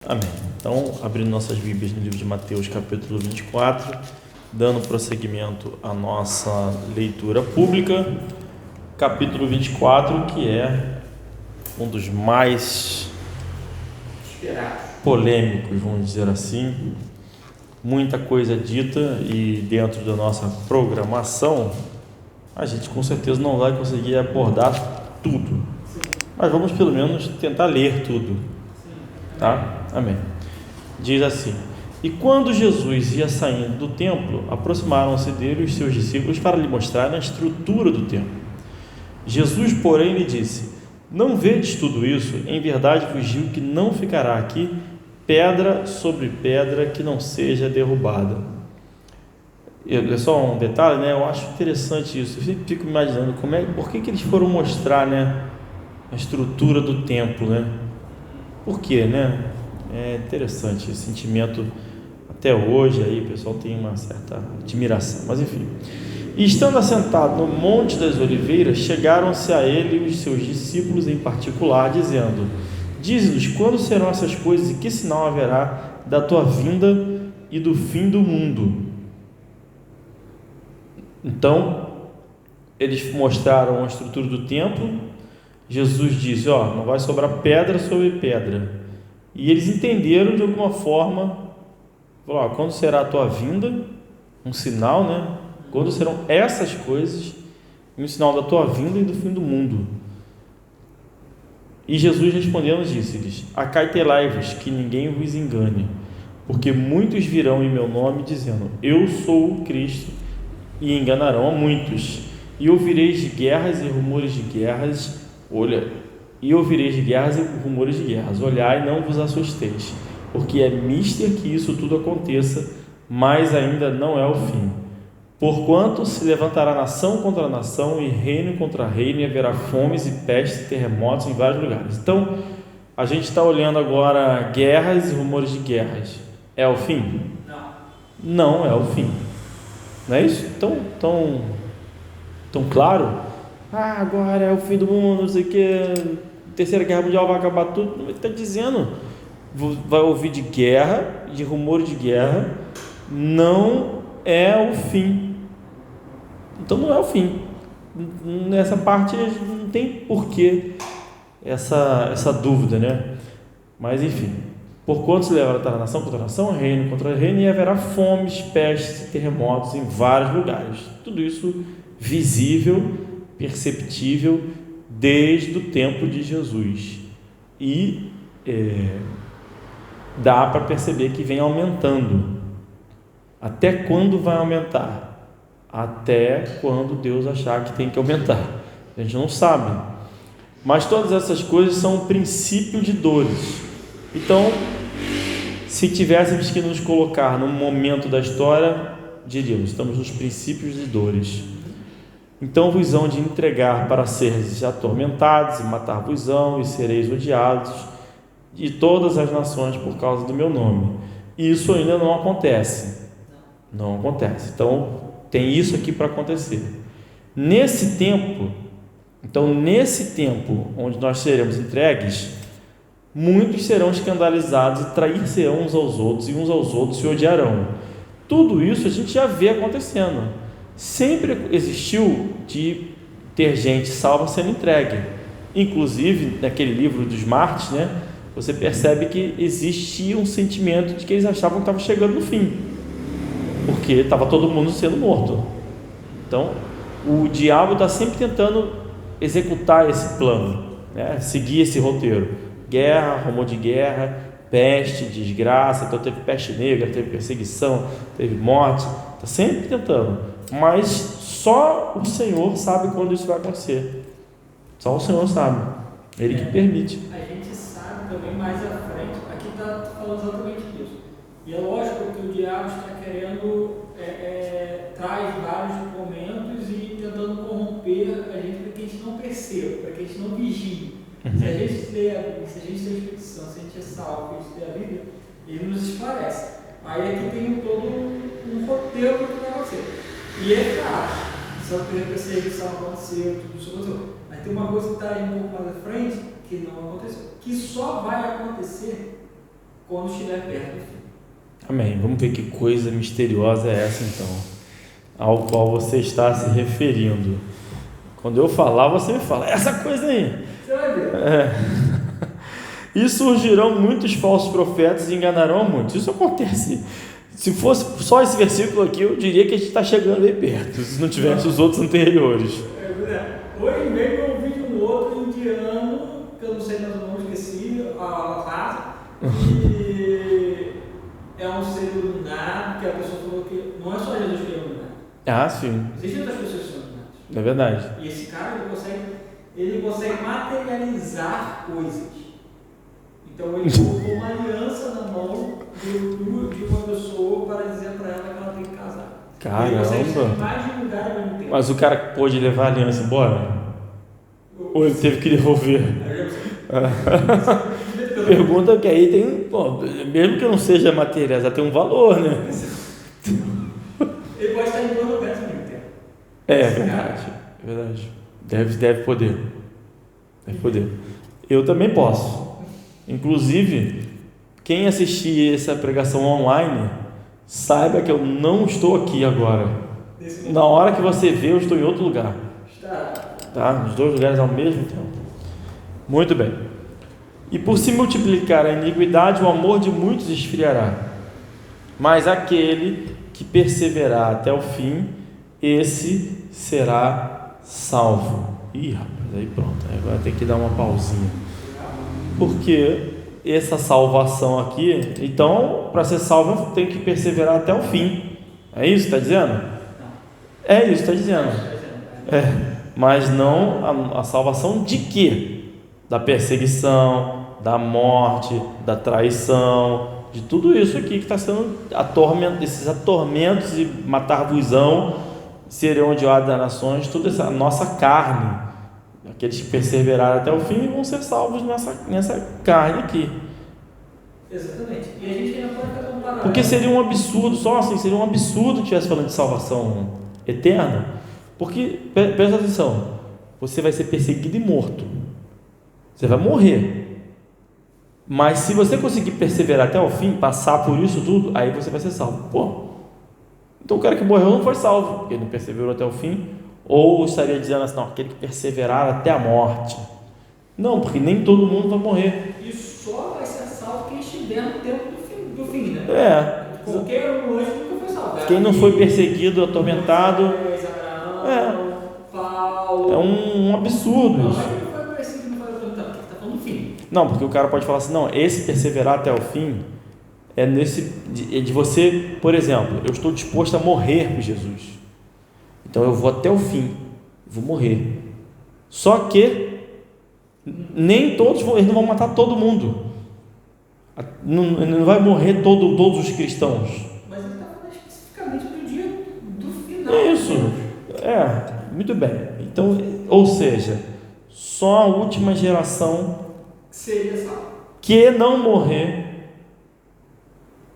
Amém. Então, abrindo nossas Bíblias no livro de Mateus, capítulo 24, dando prosseguimento à nossa leitura pública, capítulo 24, que é um dos mais polêmicos, vamos dizer assim. Muita coisa dita e dentro da nossa programação, a gente com certeza não vai conseguir abordar tudo, mas vamos pelo menos tentar ler tudo, tá? Amém. Diz assim: e quando Jesus ia saindo do templo, aproximaram-se dele os seus discípulos para lhe mostrar a estrutura do templo. Jesus, porém, lhe disse: não vedes tudo isso? Em verdade vos digo que não ficará aqui pedra sobre pedra que não seja derrubada. É só um detalhe, né? Eu acho interessante isso. Eu sempre fico imaginando por que eles foram mostrar, né, a estrutura do templo, né? Por quê, né? É interessante esse sentimento. Até hoje aí o pessoal tem uma certa admiração, mas enfim. E estando assentado no Monte das Oliveiras, chegaram-se a ele os seus discípulos em particular, dizendo: dize-nos quando serão essas coisas e que sinal haverá da tua vinda e do fim do mundo. Então eles mostraram a estrutura do templo. Jesus disse: não vai sobrar pedra sobre pedra. E eles entenderam de alguma forma, falou: quando será a tua vinda? Um sinal, né? Quando serão essas coisas? Um sinal da tua vinda e do fim do mundo. E Jesus respondendo disse-lhes: acautelai-vos, que ninguém vos engane, porque muitos virão em meu nome dizendo: eu sou o Cristo, e enganarão a muitos. E ouvireis de guerras e rumores de guerras. Ouvireis de guerras e rumores de guerras. Olhai, não vos assusteis, porque é mister que isso tudo aconteça, mas ainda não é o fim. Porquanto se levantará nação contra nação e reino contra reino, e haverá fomes e pestes e terremotos em vários lugares. Então, a gente está olhando agora guerras e rumores de guerras. É o fim? Não é o fim. Não é isso? Tão claro? Agora é o fim do mundo, não sei o que, terceira guerra mundial vai acabar tudo. Ele está dizendo, vai ouvir de guerra, de rumores de guerra, não é o fim. Então não é o fim. Nessa parte não tem porquê essa dúvida, né? Mas enfim, porquanto se levantará nação contra nação, reino contra reino, e haverá fomes, pestes e terremotos em vários lugares. Tudo isso visível, perceptível desde o tempo de Jesus, e dá para perceber que vem aumentando. Até quando vai aumentar? Até quando Deus achar que tem que aumentar, a gente não sabe, mas todas essas coisas são um princípio de dores. Então, se tivéssemos que nos colocar num momento da história, diríamos: estamos nos princípios de dores. Então vos hão de entregar para seres atormentados, e matar-vos-ão, e sereis odiados de todas as nações por causa do meu nome. E isso ainda não acontece. Não acontece. Então tem isso aqui para acontecer. Nesse tempo onde nós seremos entregues, muitos serão escandalizados e trair-se-ão uns aos outros, e uns aos outros se odiarão. Tudo isso a gente já vê acontecendo. Sempre existiu de ter gente salva sendo entregue. Inclusive, naquele livro dos mártires, né, você percebe que existia um sentimento de que eles achavam que estava chegando no fim, porque estava todo mundo sendo morto. Então, o diabo está sempre tentando executar esse plano, né, seguir esse roteiro: guerra, rumor de guerra, peste, desgraça. Então teve peste negra, teve perseguição, teve morte. Está sempre tentando. Mas só o Senhor sabe quando isso vai acontecer. Só o Senhor sabe. Ele que permite. A gente sabe também mais à frente. Aqui está falando exatamente disso. E é lógico que o diabo está querendo traz vários momentos e tentando corromper a gente para que a gente não perceba, para que a gente não vigie. Se a gente lê a Bíblia, se a gente tem a Espírito Santo, se a gente é salvo, se a gente lê a Bíblia, ele nos esclarece. Aí aqui tem todo um roteiro do que vai acontecer. E é claro, só que a perseguição aconteceu, tudo isso aconteceu. Mas tem uma coisa que está aí um pouco mais à frente que não aconteceu, que só vai acontecer quando estiver perto do fim. Amém. Vamos ver que coisa misteriosa é essa então, ao qual você está se referindo. Quando eu falar, você me fala, essa coisa aí. Você vai ver. E surgirão muitos falsos profetas e enganarão muitos. Isso acontece. Se fosse só esse versículo aqui, eu diria que a gente está chegando bem perto, se não tivesse os outros anteriores. Hoje mesmo eu vi um outro indiano, que eu não sei mais o nome, esqueci, a casa, e é um ser iluminado, que a pessoa falou que não é só Jesus que é iluminado. Ah, sim. Existem outras pessoas que são iluminadas. É verdade. E esse cara, ele consegue materializar coisas. Então ele colocou uma aliança na mão de uma pessoa para dizer para ela que ela tem que casar. Ele consegue ser mais de um lugar ao mesmo tempo. Mas o cara pôde levar a aliança embora? Ou ele teve que devolver? Pergunta que aí tem, mesmo que não seja material, já tem um valor, né? Ele pode estar em dois lugares ao mesmo tempo. É verdade. Deve poder. Deve poder. Eu também posso. Inclusive, quem assistir essa pregação online, saiba que eu não estou aqui agora. Na hora que você vê, eu estou em outro lugar. Tá? Nos dois lugares ao mesmo tempo. Muito bem. E por se multiplicar a iniquidade, o amor de muitos esfriará. Mas aquele que perseverar até o fim, esse será salvo. Ih, rapaz, aí pronto. Agora tem que dar uma pausinha. Porque essa salvação aqui, então, para ser salvo, tem que perseverar até o fim. É isso que está dizendo? É isso que está dizendo. Mas não a salvação de quê? Da perseguição, da morte, da traição, de tudo isso aqui que está sendo esses atormentos e matar-vos-ão, serão odiados das nações, toda essa nossa carne. Aqueles que perseveraram até o fim vão ser salvos nessa carne aqui. Exatamente. E a gente ainda pode fazer um paralelo. Porque seria um absurdo, só assim, seria um absurdo que estivesse falando de salvação eterna. Porque, presta atenção, você vai ser perseguido e morto. Você vai morrer. Mas se você conseguir perseverar até o fim, passar por isso tudo, aí você vai ser salvo. Então o cara que morreu não foi salvo, porque ele não perseverou até o fim. Ou estaria dizendo assim, não, aquele que perseverar até a morte. Não, porque nem todo mundo vai morrer. E só vai ser salvo quem estiver no tempo do fim, né? Qualquer um anjo nunca foi salvo. Quem não foi perseguido, atormentado. Paulo. É um absurdo isso. Não foi perseguido, não foi atormentado, porque está falando do fim. Não, porque o cara pode falar assim, não, esse perseverar até o fim é de você, por exemplo, eu estou disposto a morrer por Jesus. Então eu vou até o fim, vou morrer. Só que nem todos eles não vão matar todo mundo. Não vai morrer todos os cristãos. Mas ele está falando especificamente do dia do final. Isso. Muito bem. Então, ou seja, só a última geração seria salvo. Que não morrer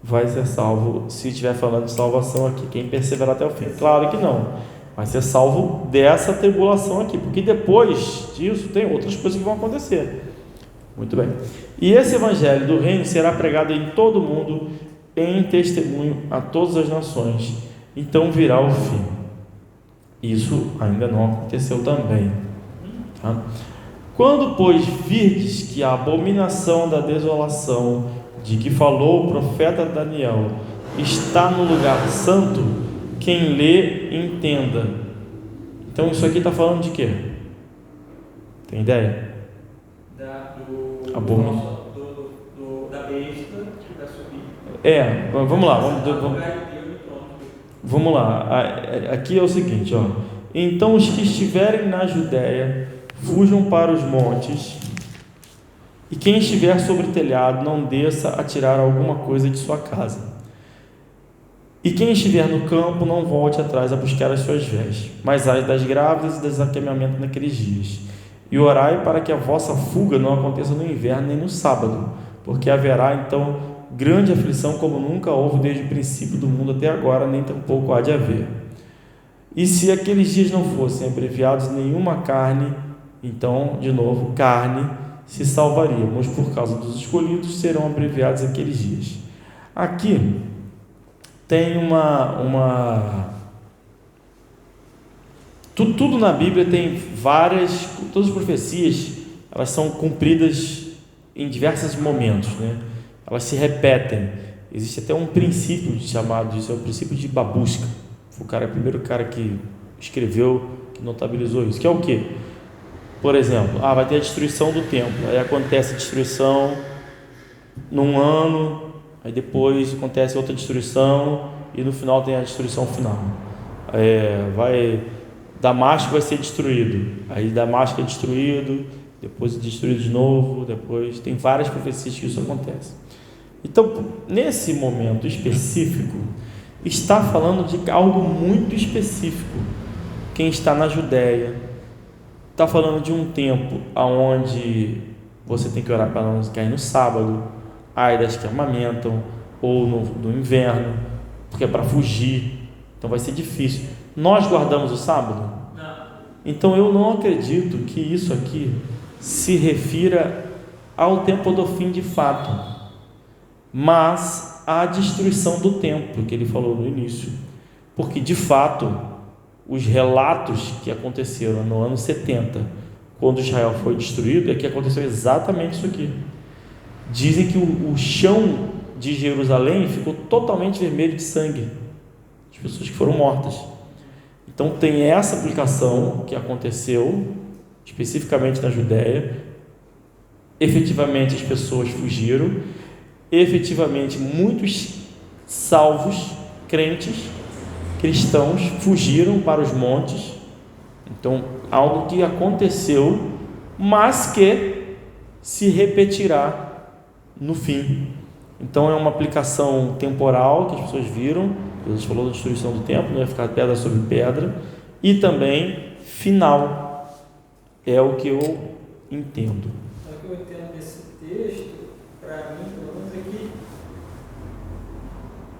vai ser salvo, se estiver falando de salvação aqui, quem perseverar até o fim. Claro que não. Vai ser salvo dessa tribulação aqui, porque depois disso tem outras coisas que vão acontecer. Muito bem. E esse evangelho do reino será pregado em todo o mundo, em testemunho a todas as nações. Então virá o fim. Isso ainda não aconteceu também. Tá? Quando, pois, virdes que a abominação da desolação, de que falou o profeta Daniel, está no lugar santo, quem lê, entenda. Então isso aqui está falando de quê? Tem ideia? Da besta que vai subir. Vamos lá. Vamos lá. Aqui é o seguinte, ó. Então os que estiverem na Judéia fujam para os montes, e quem estiver sobre o telhado não desça a tirar alguma coisa de sua casa. E quem estiver no campo não volte atrás a buscar as suas vestes, mas as das grávidas e das aquecimento naqueles dias. E orai para que a vossa fuga não aconteça no inverno nem no sábado, porque haverá então grande aflição como nunca houve desde o princípio do mundo até agora, nem tampouco há de haver. E se aqueles dias não fossem abreviados nenhuma carne, então, de novo, carne, se salvaria, mas por causa dos escolhidos serão abreviados aqueles dias. Aqui tem tudo na Bíblia tem todas as profecias, elas são cumpridas em diversos momentos, né? Elas se repetem. Existe até um princípio chamado, isso é o princípio de Babushka. Foi o primeiro cara que escreveu, que notabilizou isso, que é o quê? Por exemplo, vai ter a destruição do templo, aí acontece a destruição num ano, aí depois acontece outra destruição e no final tem a destruição final. Damasco vai ser destruído, aí Damasco é destruído, depois é destruído de novo, depois tem várias profecias que isso acontece. Então, nesse momento específico, está falando de algo muito específico. Quem está na Judéia está falando de um tempo onde você tem que orar para não cair no sábado, ai das que amamentam, ou no inverno, porque é para fugir, então vai ser difícil. Nós guardamos o sábado? Não. Então eu não acredito que isso aqui se refira ao tempo do fim de fato, mas à destruição do templo que ele falou no início, porque de fato os relatos que aconteceram no ano 70, quando Israel foi destruído, é que aconteceu exatamente isso aqui. Dizem que o chão de Jerusalém ficou totalmente vermelho de sangue, de pessoas que foram mortas. Então tem essa aplicação que aconteceu especificamente na Judéia. Efetivamente as pessoas fugiram, efetivamente muitos salvos, crentes, cristãos fugiram para os montes. Então algo que aconteceu, mas que se repetirá no fim. Então é uma aplicação temporal que as pessoas viram. Jesus falou da destruição do templo, não ia ficar pedra sobre pedra, e também final. É o que eu entendo. O que eu entendo desse texto, para mim, pelo menos, é que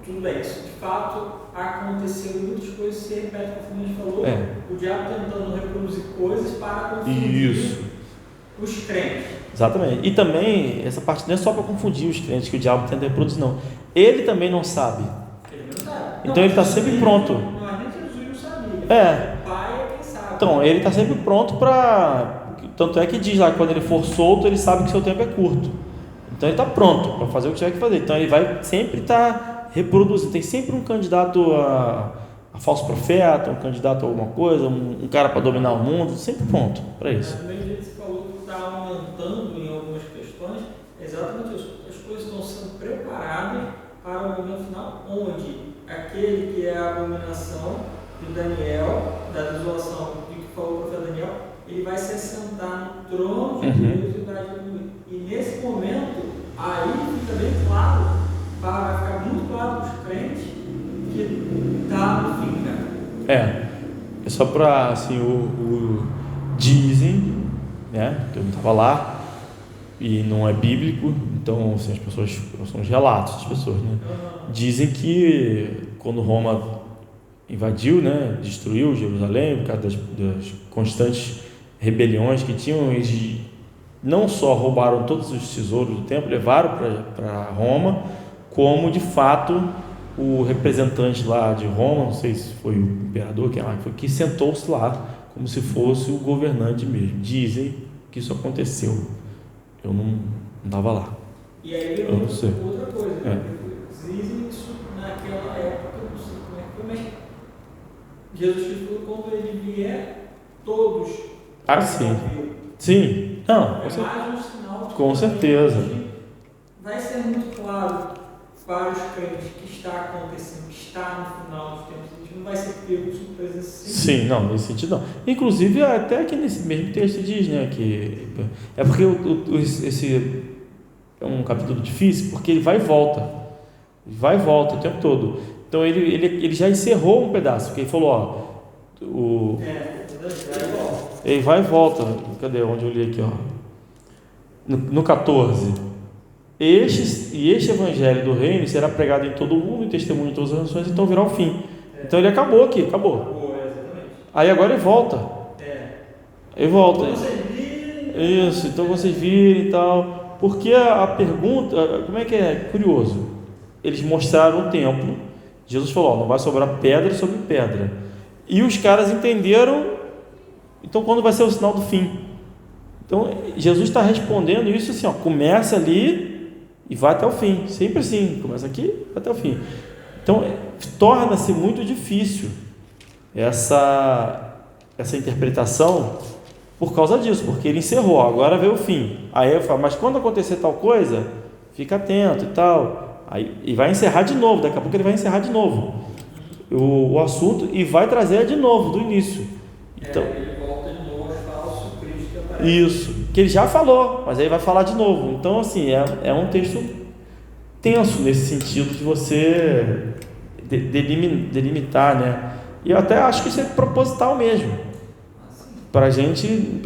tudo bem, isso de fato aconteceu, muitas coisas se repetem, conforme a gente falou. O diabo tentando reproduzir coisas para confundir os crentes. Exatamente. E também, essa parte não é só para confundir os crentes que o diabo tenta reproduzir, não. Ele também não sabe. Então ele está sempre pronto. Não é nem que Jesus não sabia. O pai é quem sabe. Então ele está sempre pronto para. Tanto é que diz lá que quando ele for solto, ele sabe que seu tempo é curto. Então ele está pronto para fazer o que tiver que fazer. Então ele vai sempre estar reproduzindo. Tem sempre um candidato a falso profeta, um candidato a alguma coisa, um cara para dominar o mundo, sempre pronto para isso. Do mesmo jeito que você falou que está aumentando em algumas questões, é exatamente isso. As coisas estão sendo preparadas para o momento final, onde aquele que é a abominação de Daniel, da desolação de que falou o profeta Daniel, ele vai se assentar no trono de Deus e vai diminuir. E nesse momento, aí fica bem claro, vai ficar muito claro para os crentes que está no fim, cara. É só para, assim, dizem, né, que eu não estava lá, e não é bíblico, então assim, as pessoas, são os relatos das pessoas, né? Dizem que quando Roma invadiu, né, destruiu Jerusalém por causa das constantes rebeliões que tinham, eles não só roubaram todos os tesouros do templo, levaram para Roma, como de fato o representante lá de Roma, não sei se foi o imperador, quem lá foi, que sentou-se lá como se fosse o governante mesmo. Dizem que isso aconteceu. Eu não estava lá. E aí eu não sei. Outra coisa, né? Dizem isso naquela época, não sei como é que foi, mas Jesus Cristo, quando ele vier, todos. Sim. Sim. Não, mais um sinal de com certeza. Vai ser muito claro para os crentes que está acontecendo, que está no final dos tempos. A gente não vai ser pego de surpresa nesse sentido. Sim, não, nesse sentido não. Inclusive, até aqui nesse mesmo texto diz, né, que é porque esse é um capítulo difícil, porque ele vai e volta o tempo todo. Então ele já encerrou um pedaço, porque ele falou, ele vai e volta. Cadê? Onde eu li aqui, ó? No 14. Este evangelho do reino será pregado em todo o mundo e testemunho em todas as nações, então virá o fim. Então ele acabou aqui, acabou. Exatamente. Aí agora ele volta. Ele volta. Quando você vê, Isso, então vocês virem e tal. Porque a pergunta, como é que é? Curioso. Eles mostraram o templo. Jesus falou: não vai sobrar pedra sobre pedra. E os caras entenderam. Então, quando vai ser o sinal do fim? Então, Jesus está respondendo isso assim: começa ali e vai até o fim. Sempre assim: começa aqui, vai até o fim. Então, torna-se muito difícil essa interpretação por causa disso, porque ele encerrou, agora veio o fim. Aí eu falo: mas quando acontecer tal coisa, fica atento e tal. Aí, e vai encerrar de novo, daqui a pouco ele vai encerrar de novo o assunto e vai trazer de novo, do início. Então, ele volta de novo ao falso Cristo que aparece. Isso, que ele já falou, mas aí vai falar de novo. Então, assim, é um texto tenso nesse sentido de você delimitar, né? E eu até acho que isso é proposital mesmo, para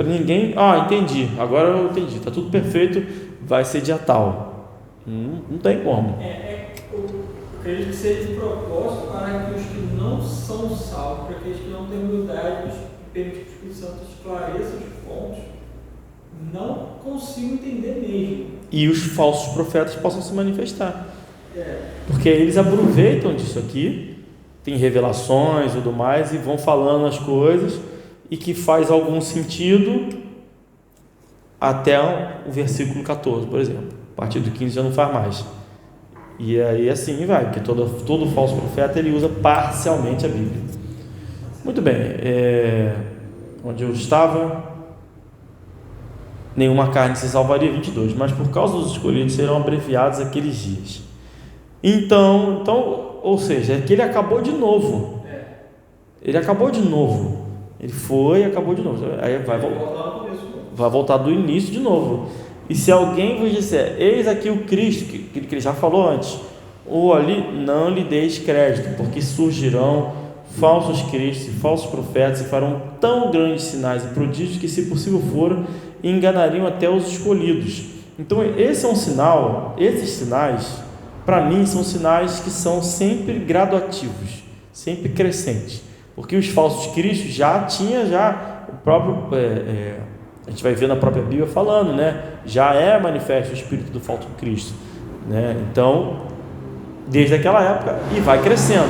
ninguém, entendi, agora eu entendi, tá tudo perfeito, vai ser dia tal. Não tem como. Eu acredito que seja de propósito para que os que não são salvos, para aqueles que não têm humildade, permitir que o Espírito Santo esclareça os pontos, não consigam entender mesmo. E os falsos profetas possam se manifestar. Porque eles aproveitam disso aqui, tem revelações e tudo mais, e vão falando as coisas, e que faz algum sentido até o versículo 14, por exemplo. A partir do 15 já não faz mais. E aí assim vai, porque todo falso profeta ele usa parcialmente a Bíblia. Muito bem, onde eu estava, nenhuma carne se salvaria, 22, mas por causa dos escolhidos serão abreviados aqueles dias. Então, ou seja, é que ele acabou de novo. Ele acabou de novo. Ele foi e acabou de novo. Aí vai voltar do início de novo. E se alguém vos disser: eis aqui o Cristo, que ele já falou antes, ou ali, não lhe deis crédito, porque surgirão falsos cristos e falsos profetas e farão tão grandes sinais e prodígios que, se possível for, enganariam até os escolhidos. Então esse é um sinal. Esses sinais, para mim, são sinais que são sempre graduativos, sempre crescentes, porque os falsos cristos já o próprio a gente vai ver na própria Bíblia falando, né? Já é manifesto o espírito do falso Cristo, né? Então, desde aquela época, e vai crescendo.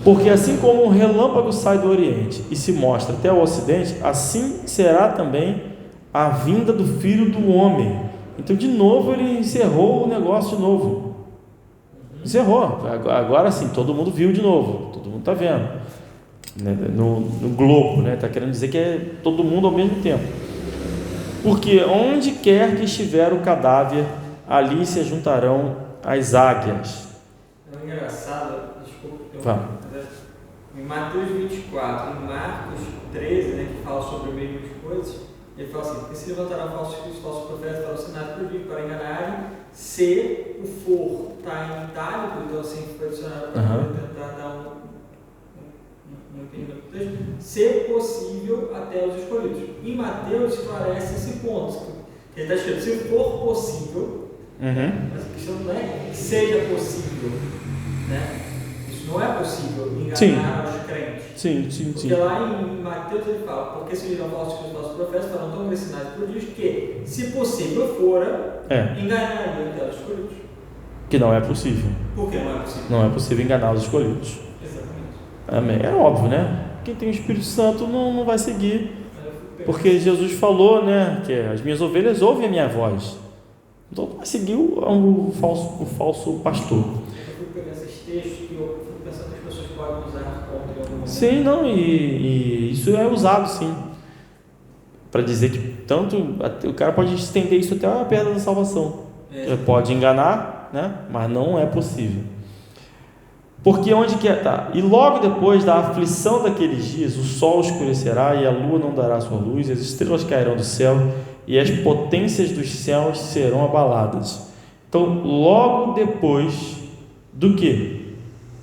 Porque assim como um relâmpago sai do Oriente e se mostra até o Ocidente, assim será também a vinda do Filho do Homem. Então, de novo, ele encerrou o negócio de novo. Encerrou. Agora sim, todo mundo viu de novo, todo mundo está vendo. No globo, está querendo dizer que é todo mundo ao mesmo tempo. Porque onde quer que estiver o cadáver, ali se juntarão as águias. É engraçado, desculpa, em Mateus 24, em Marcos 13, que fala sobre as mesmas coisas, ele fala assim: porque se levantarão falsos cristos, falsos profetas para o sinal prodígio, para enganarem, se o for está em itálico, então assim foi adicionado para tentar dar se possível até os escolhidos. Em Mateus esclarece esse ponto, ele está escrito: se for possível, mas a questão não é que seja possível, isso não é possível enganar os crentes. Sim. Porque lá em Mateus ele fala: porque se virão falsos cristos, falsos profetas, farão tão grandes sinais e prodígios que, se possível fora, enganariam até os escolhidos. Que não é possível. Por que não é possível? Não é possível enganar os escolhidos. Amém. É óbvio, né? Quem tem o Espírito Santo não vai seguir, porque Jesus falou, que as minhas ovelhas ouvem a minha voz. Então não vai seguir o falso pastor. Eu fui pegar esses textos e eu fui pensando que as pessoas podem usar contra em algum momento. Sim, e isso é usado sim, para dizer que tanto o cara pode estender isso até a perda da salvação. Pode enganar, mas não é possível. Porque onde quer estar? E logo depois da aflição daqueles dias, o sol escurecerá e a lua não dará sua luz, as estrelas cairão do céu e as potências dos céus serão abaladas. Então, logo depois do que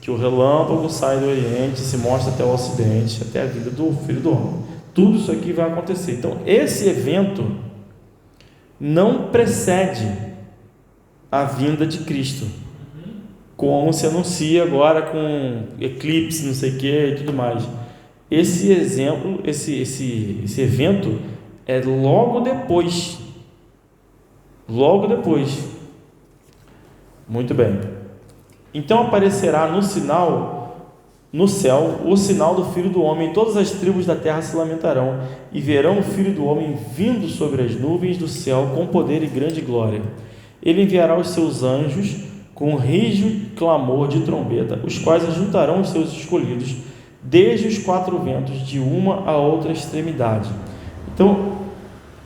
o relâmpago sai do Oriente, se mostra até o Ocidente, até a vida do Filho do Homem. Tudo isso aqui vai acontecer. Então, esse evento não precede a vinda de Cristo, como se anuncia agora com eclipse, não sei o que e tudo mais. esse exemplo, esse evento é logo depois. Logo depois. Muito bem. Então aparecerá no céu, o sinal do Filho do Homem, e todas as tribos da terra se lamentarão, e verão o Filho do Homem vindo sobre as nuvens do céu, com poder e grande glória. Ele enviará os seus anjos, com rijo clamor de trombeta, os quais ajuntarão os seus escolhidos, desde os quatro ventos, de uma a outra extremidade. Então,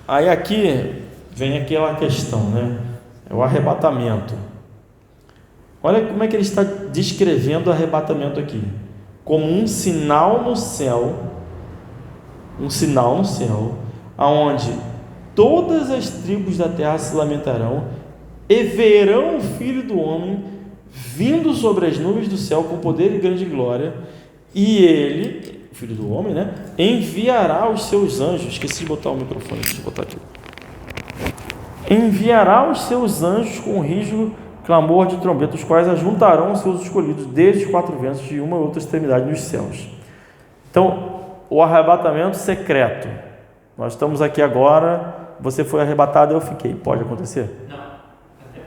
aí aqui vem aquela questão, né? É o arrebatamento. Olha como é que ele está descrevendo o arrebatamento aqui. Como um sinal no céu, aonde todas as tribos da terra se lamentarão e verão o Filho do Homem vindo sobre as nuvens do céu com poder e grande glória, e ele, o Filho do Homem, né, enviará os seus anjos. Esqueci de botar o microfone, deixa eu botar aqui. Enviará os seus anjos com rijo clamor de trombeta, os quais ajuntarão os seus escolhidos desde os quatro ventos, de uma ou outra extremidade dos céus. Então, o arrebatamento secreto. Nós estamos aqui agora, você foi arrebatado, eu fiquei. Pode acontecer?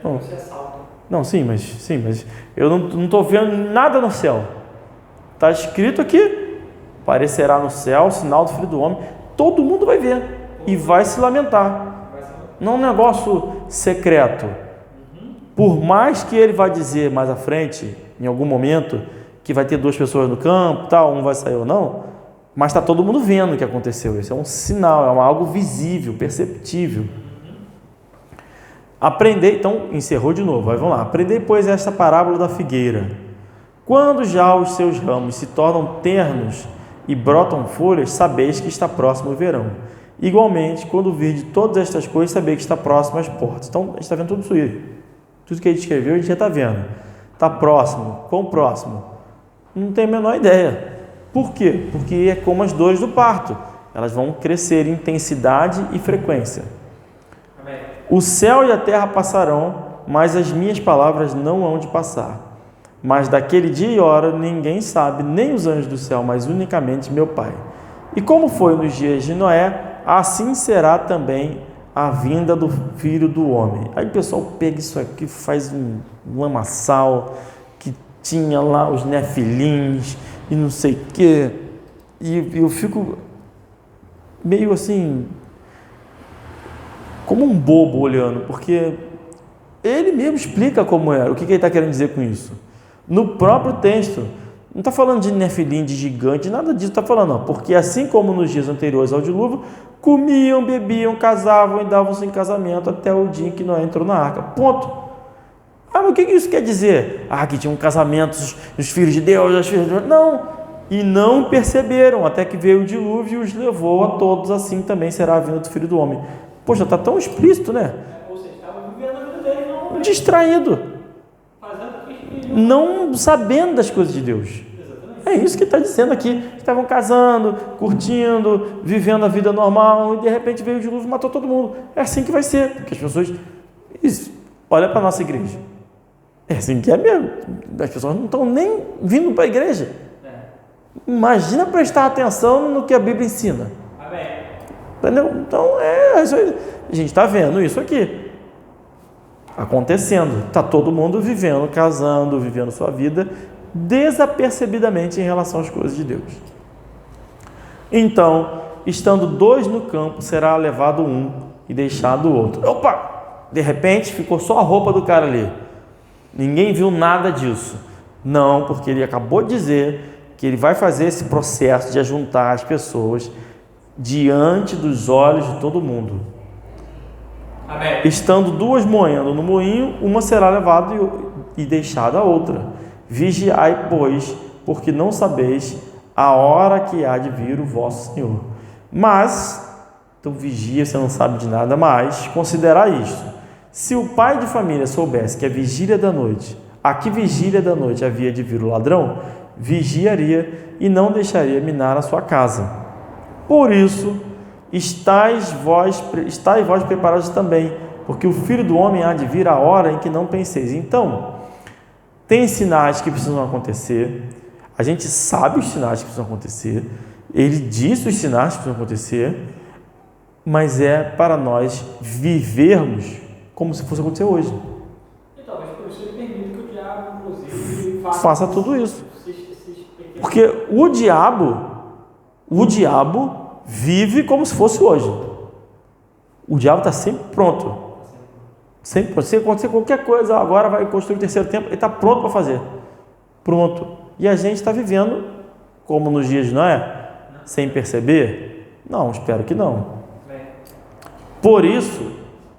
Não. Você é salvo. Não, sim, mas eu não estou vendo nada no céu. Está escrito aqui, aparecerá no céu o sinal do Filho do Homem. Todo mundo vai ver e vai se lamentar. Não é um negócio secreto. Por mais que ele vai dizer mais à frente, em algum momento, que vai ter duas pessoas no campo, tal, um vai sair ou não, mas está todo mundo vendo o que aconteceu. Isso é um sinal, é algo visível, perceptível. Aprendei, então, encerrou de novo, vamos lá. Aprendei, pois, esta parábola da figueira. Quando já os seus ramos se tornam ternos e brotam folhas, sabeis que está próximo o verão. Igualmente, quando virdes todas estas coisas, sabeis que está próximo às portas. Então, a gente está vendo tudo isso aí. Tudo que ele escreveu, a gente já está vendo. Está próximo. Quão próximo? Não tem a menor ideia. Por quê? Porque é como as dores do parto. Elas vão crescer em intensidade e frequência. Amém. O céu e a terra passarão, mas as minhas palavras não hão de passar. Mas daquele dia e hora ninguém sabe, nem os anjos do céu, mas unicamente meu Pai. E como foi nos dias de Noé, assim será também a vinda do Filho do Homem. Aí o pessoal pega isso aqui, faz um lamaçal, que tinha lá os nefilins e não sei o quê, e eu fico meio assim, como um bobo olhando, porque ele mesmo explica como era, o que ele está querendo dizer com isso. No próprio texto, não está falando de nefilim, de gigante, nada disso, está falando, não, porque assim como nos dias anteriores ao dilúvio, comiam, bebiam, casavam e davam-se em casamento até o dia em que Noé entrou na arca. Ponto. Ah, mas o que isso quer dizer? Ah, que tinham casamentos os filhos de Deus, as filhas de Deus. Não. E não perceberam, até que veio o dilúvio e os levou a todos, assim também será a vinda do Filho do Homem. Poxa, está tão explícito, né? Ou seja, estava vivendo a vida dele, não. Distraído. Não sabendo das coisas de Deus. É isso que está dizendo aqui. Estavam casando, curtindo, vivendo a vida normal e de repente veio o dilúvio e matou todo mundo. É assim que vai ser, porque as pessoas... Isso, olha para a nossa igreja. É assim que é mesmo. As pessoas não estão nem vindo para a igreja. Imagina prestar atenção no que a Bíblia ensina. Amém. Entendeu? Então, isso aí. A gente está vendo isso aqui acontecendo. Está todo mundo vivendo, casando, vivendo sua vida desapercebidamente em relação às coisas de Deus. Então, estando dois no campo, será levado um e deixado o outro. Opa! De repente, ficou só a roupa do cara ali. Ninguém viu nada disso. Não, porque ele acabou de dizer que ele vai fazer esse processo de ajuntar as pessoas diante dos olhos de todo mundo. Amém. Estando duas moendo no moinho, uma será levada e deixada a outra. Vigiai, pois, porque não sabeis a hora que há de vir o vosso Senhor. Mas, então vigia, você não sabe de nada mais, considerai isto. Se o pai de família soubesse que a vigília da noite, havia de vir o ladrão, vigiaria e não deixaria minar a sua casa. Por isso, estáis vós preparados também, porque o Filho do Homem há de vir a hora em que não penseis. Então, tem sinais que precisam acontecer, a gente sabe os sinais que precisam acontecer, Ele disse os sinais que vão acontecer, mas é para nós vivermos como se fosse acontecer hoje. E talvez por isso ele permite que o diabo, inclusive, Faça tudo isso. Porque o diabo vive como se fosse hoje. O diabo está sempre pronto. Sempre pronto. Se acontecer qualquer coisa, agora vai construir o terceiro templo, ele está pronto para fazer. Pronto. E a gente está vivendo como nos dias de Noé, sem perceber? Não, espero que não. Por isso,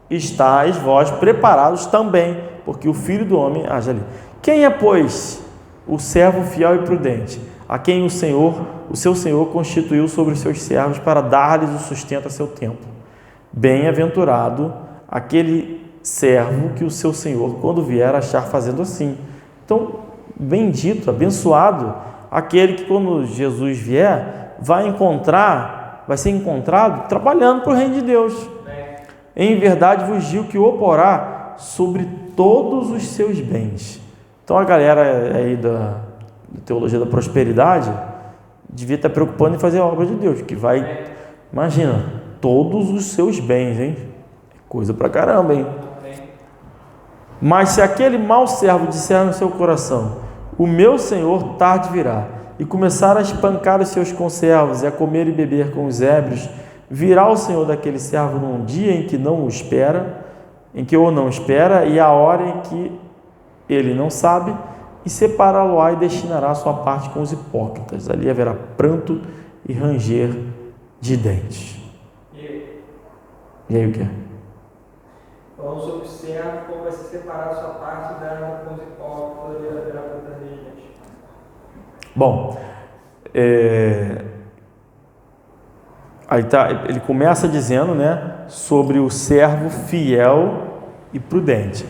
estáis vós preparados também, porque o Filho do Homem age ali. Quem é, pois, o servo fiel e prudente, a quem o seu Senhor constituiu sobre os seus servos para dar-lhes o sustento a seu tempo? Bem-aventurado aquele servo que o seu Senhor, quando vier, achar fazendo assim. Então, bendito, abençoado, aquele que quando Jesus vier, vai ser encontrado trabalhando para o reino de Deus. Em verdade vos digo que o porá sobre todos os seus bens. Então a galera aí da teologia da prosperidade devia estar preocupando em fazer a obra de Deus, que vai, imagina, todos os seus bens, hein? Coisa pra caramba, hein? Mas se aquele mau servo disser no seu coração, o meu Senhor tarde virá, e começar a espancar os seus conservos e a comer e beber com os ébrios, virá o Senhor daquele servo num dia em que não o espera, em que o não espera, e a hora em que ele não sabe, e separá-lo-á e destinará a sua parte com os hipócritas. Ali haverá pranto e ranger de dentes. E aí o que? Falando sobre o servo, como vai ser separado a sua parte e dar com os hipócritas e haverá pranto e ranger de dentes. Bom, aí ele começa dizendo, né, sobre o servo fiel e prudente.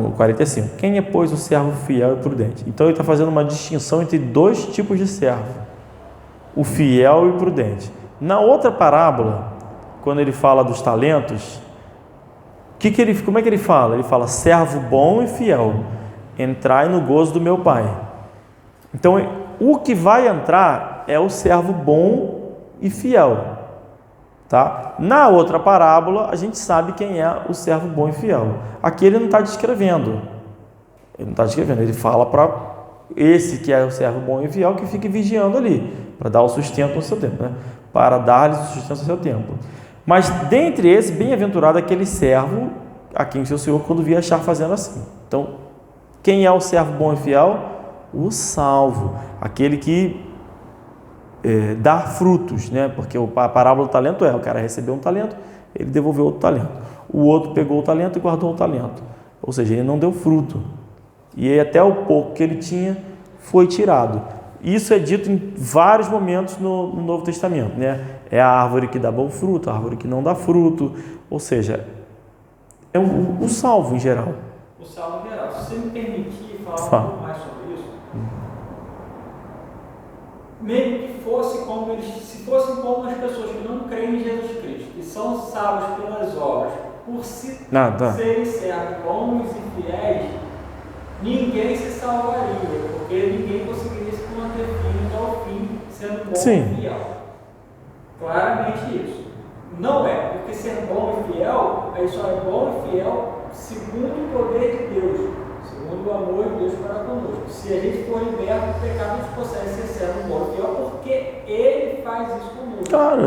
O 45. Quem é, pois, o servo fiel e prudente? Então ele está fazendo uma distinção entre dois tipos de servo: o fiel e o prudente. Na outra parábola, quando ele fala dos talentos, como é que ele fala? Ele fala: servo bom e fiel, entrai no gozo do meu Pai. Então, o que vai entrar é o servo bom e fiel, tá? Na outra parábola, a gente sabe quem é o servo bom e fiel. Aqui ele não está descrevendo. Ele fala para esse que é o servo bom e fiel que fique vigiando ali, para dar o sustento no seu tempo, né? Para dar-lhes o sustento no seu tempo. Mas dentre esses, bem-aventurado aquele servo a quem o seu Senhor quando vier achar fazendo assim. Então, quem é o servo bom e fiel? O salvo, aquele que dá frutos, né? Porque a parábola do talento o cara recebeu um talento, ele devolveu outro talento. O outro pegou o talento e guardou o talento. Ou seja, ele não deu fruto. E até o pouco que ele tinha foi tirado. Isso é dito em vários momentos no Novo Testamento, né? É a árvore que dá bom fruto, a árvore que não dá fruto. Ou seja, é o salvo em geral. O salvo em geral. Se você me permitir falar um pouco mais sobre isso, mesmo que se fossem como as pessoas que não creem em Jesus Cristo, que são salvos pelas obras, por serem servos bons e fiéis, ninguém se salvaria, porque ninguém conseguiria se manter firme até o fim, sendo bom e fiel. Claramente isso. Não é, porque ser bom e fiel, aí só é bom e fiel segundo o poder de Deus, segundo o amor de Deus para conosco. Se a gente for liberto do pecado, a gente consegue ser servo bom e fiel, porque Ele faz isso conosco. Claro,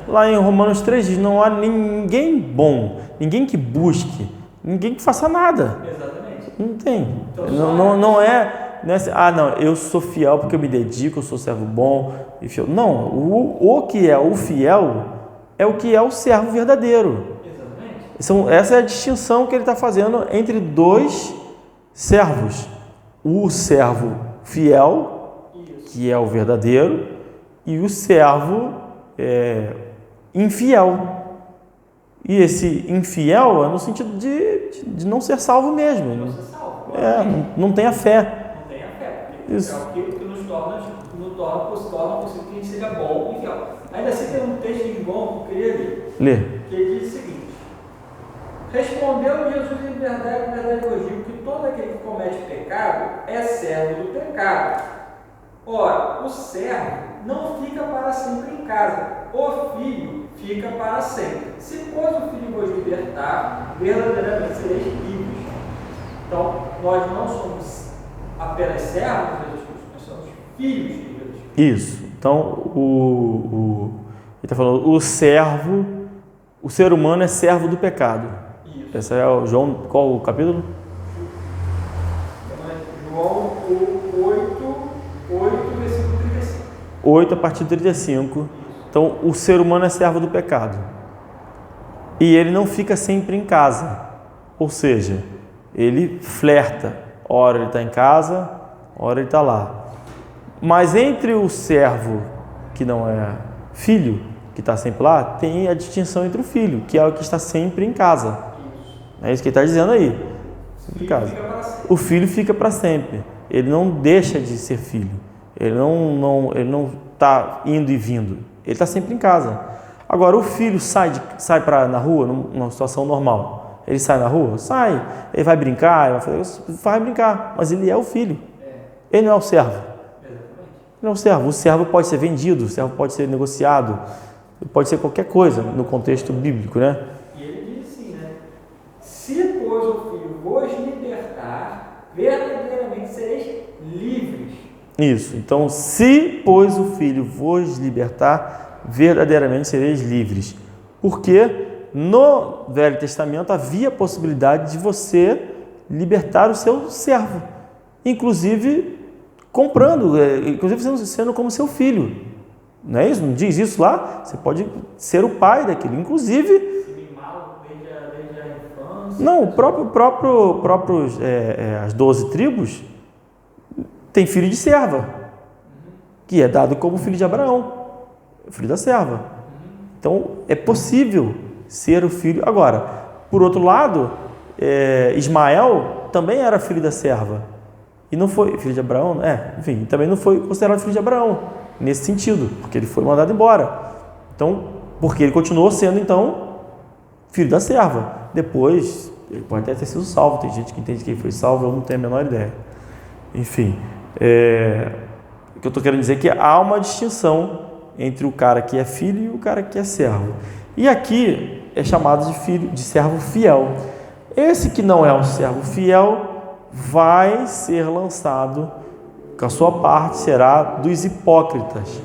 lá em Romanos 3 diz: não há ninguém bom, ninguém que busque, ninguém que faça nada. Exatamente. Não tem. Então, não é assim, não, eu sou fiel porque eu me dedico, eu sou servo bom e fiel. Não, o que é o fiel é o que é o servo verdadeiro. Exatamente. Essa é a distinção que ele está fazendo entre dois servos: o servo fiel, que é o verdadeiro, e o servo infiel. E esse infiel é no sentido de não ser salvo mesmo. Não ser salvo. Não tem a fé. Não tem a fé. Isso. É o que nos torna possível que a gente seja bom e fiel. Ainda assim tem um texto de João que eu queria ler. Que diz o seguinte: respondeu Jesus em verdade vos digo que todo aquele que comete pecado é servo do pecado. Ora, o servo não fica para sempre em casa, o filho fica para sempre. Se, pois, o filho vos libertar, verdadeiramente sereis livres. Então, nós não somos apenas servos de Jesus Cristo, nós somos filhos de Jesus Cristo. Isso. Então, ele está falando, o ser humano é servo do pecado. Isso. Esse é o João, qual o capítulo? João 8, versículo 35. 8 a partir de 35. Então, o ser humano é servo do pecado. E ele não fica sempre em casa. Ou seja, ele flerta. Ora ele está em casa, ora ele está lá. Mas entre o servo que não é filho, que está sempre lá, tem a distinção entre o filho, que é o que está sempre em casa. É isso que ele está dizendo aí. Sempre em casa. O filho fica para sempre. Ele não deixa de ser filho. Ele não está indo e vindo. Ele está sempre em casa. Agora, o filho sai na rua, numa situação normal. Ele sai na rua? Sai. Ele vai brincar? Vai brincar. Mas ele é o filho. Ele não é o servo. Ele não é o servo. O servo pode ser vendido, o servo pode ser negociado, pode ser qualquer coisa no contexto bíblico, né? E ele diz assim, né? Se, pois, o filho vos libertar, verdadeiramente sereis livres. Isso. Então, se, pois, o filho vos libertar, verdadeiramente sereis livres. Porque no Velho Testamento havia a possibilidade de você libertar o seu servo, inclusive comprando, inclusive sendo como seu filho. Não é isso? Não diz isso lá? Você pode ser o pai daquilo, inclusive. Desde a infância. Não, as 12 tribos tem filho de serva, que é dado como filho de Abraão, filho da serva. Então é possível ser o filho. Agora, por outro lado, Ismael também era filho da serva. E não foi filho de Abraão, enfim, também não foi considerado filho de Abraão, nesse sentido, porque ele foi mandado embora. Então, porque ele continuou sendo, então, filho da serva. Depois, ele pode até ter sido salvo. Tem gente que entende que ele foi salvo, eu não tenho a menor ideia. Enfim, o que eu estou querendo dizer é que há uma distinção entre o cara que é filho e o cara que é servo. E aqui é chamado de servo fiel. Esse que não é um servo fiel vai ser lançado, que a sua parte será dos hipócritas.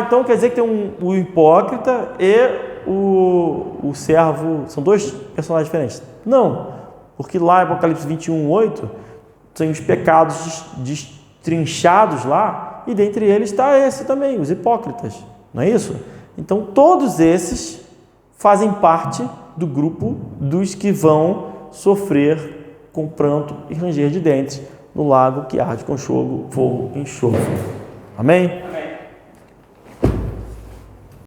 Então quer dizer que tem o hipócrita e o servo, são dois personagens diferentes? Não, porque lá em Apocalipse 21:8 tem os pecados destrinchados lá, e dentre eles está esse também, os hipócritas, não é isso? Então todos esses fazem parte do grupo dos que vão sofrer com pranto e ranger de dentes no lago que arde com fogo e enxofre. Amém? Amém.